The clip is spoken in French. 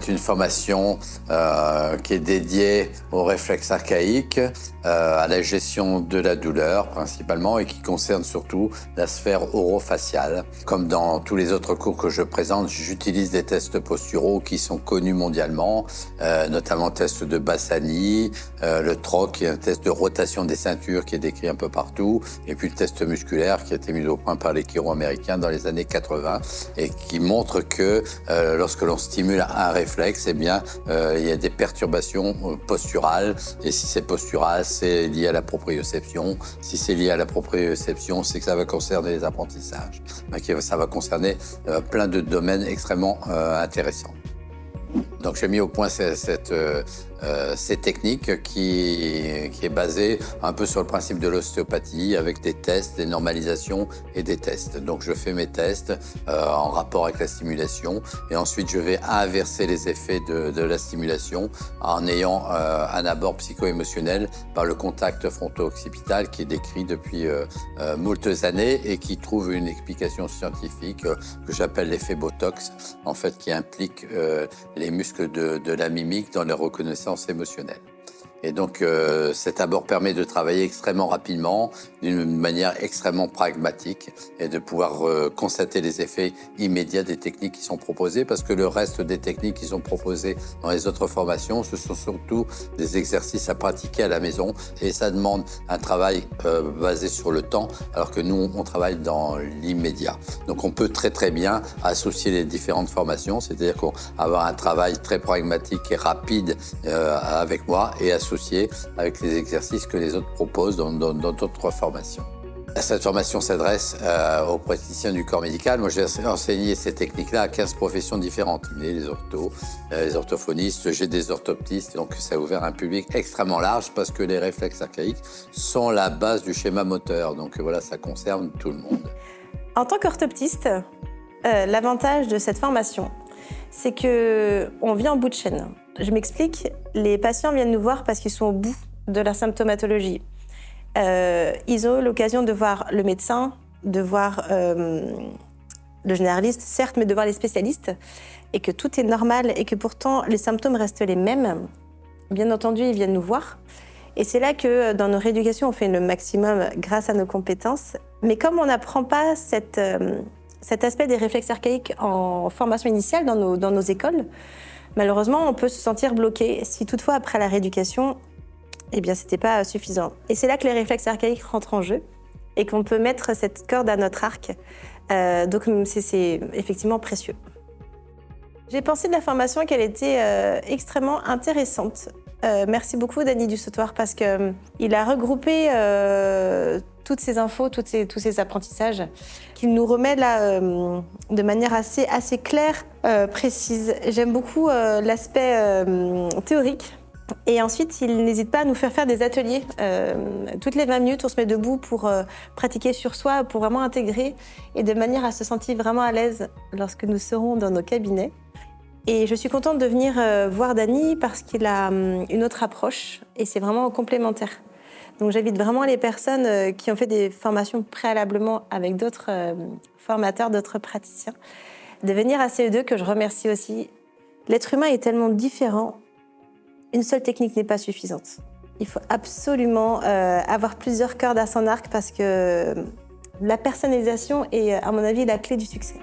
c'est une formation qui est dédiée aux réflexes archaïques, à la gestion de la douleur principalement, et qui concerne surtout la sphère orofaciale. Comme dans tous les autres cours que je présente, j'utilise des tests posturaux qui sont connus mondialement, notamment le test de Bassani, le TROC, qui est un test de rotation des ceintures qui est décrit un peu partout, et puis le test musculaire qui a été mis au point par les chiro américains dans les années 80 et qui montre que lorsque l'on stimule un réflexe, eh bien, il y a des perturbations posturales, et si c'est postural, c'est lié à la proprioception. Si c'est lié à la proprioception, c'est que ça va concerner les apprentissages. Ça va concerner plein de domaines extrêmement intéressants. Donc j'ai mis au point ces techniques qui est basée un peu sur le principe de l'ostéopathie, avec des tests, des normalisations et des tests. Donc je fais mes tests en rapport avec la stimulation, et ensuite je vais inverser les effets de la stimulation en ayant un abord psycho-émotionnel par le contact fronto-occipital qui est décrit depuis moultes années et qui trouve une explication scientifique que j'appelle l'effet Botox, en fait, qui implique les muscles de la mimique dans la reconnaissance émotionnelle. Et donc, cet abord permet de travailler extrêmement rapidement, d'une manière extrêmement pragmatique, et de pouvoir constater les effets immédiats des techniques qui sont proposées, parce que le reste des techniques qui sont proposées dans les autres formations, ce sont surtout des exercices à pratiquer à la maison, et ça demande un travail basé sur le temps, alors que nous, on travaille dans l'immédiat. Donc, on peut très bien associer les différentes formations, c'est-à-dire qu'on va avoir un travail très pragmatique et rapide avec moi, et associé avec les exercices que les autres proposent dans d'autres formations. Cette formation s'adresse aux praticiens du corps médical. Moi, j'ai enseigné ces techniques-là à 15 professions différentes. Les orthos, les orthophonistes, j'ai des orthoptistes, donc ça a ouvert un public extrêmement large parce que les réflexes archaïques sont la base du schéma moteur. Donc voilà, ça concerne tout le monde. En tant qu'orthoptiste, l'avantage de cette formation, c'est qu'on vient en bout de chaîne. Je m'explique, les patients viennent nous voir parce qu'ils sont au bout de leur symptomatologie. Ils ont eu l'occasion de voir le médecin, de voir le généraliste, certes, mais de voir les spécialistes, et que tout est normal et que pourtant les symptômes restent les mêmes. Bien entendu, ils viennent nous voir. Et c'est là que dans nos rééducations, on fait le maximum grâce à nos compétences. Mais comme on n'apprend pas cet aspect des réflexes archaïques en formation initiale dans nos écoles, malheureusement, on peut se sentir bloqué si toutefois, après la rééducation, eh bien, c'était pas suffisant. Et c'est là que les réflexes archaïques rentrent en jeu et qu'on peut mettre cette corde à notre arc. Donc, c'est effectivement précieux. J'ai pensé de la formation qu'elle était extrêmement intéressante. Merci beaucoup, Dany Dussautoir, parce qu'il a regroupé toutes ces infos, tous ces apprentissages, qu'il nous remet là de manière assez claire, précise. J'aime beaucoup l'aspect théorique. Et ensuite, il n'hésite pas à nous faire des ateliers. Toutes les 20 minutes, on se met debout pour pratiquer sur soi, pour vraiment intégrer, et de manière à se sentir vraiment à l'aise lorsque nous serons dans nos cabinets. Et je suis contente de venir voir Dany parce qu'il a une autre approche, et c'est vraiment complémentaire. Donc j'invite vraiment les personnes qui ont fait des formations préalablement avec d'autres formateurs, d'autres praticiens, de venir à CE2, que je remercie aussi. L'être humain est tellement différent, une seule technique n'est pas suffisante. Il faut absolument avoir plusieurs cordes à son arc, parce que la personnalisation est, à mon avis, la clé du succès.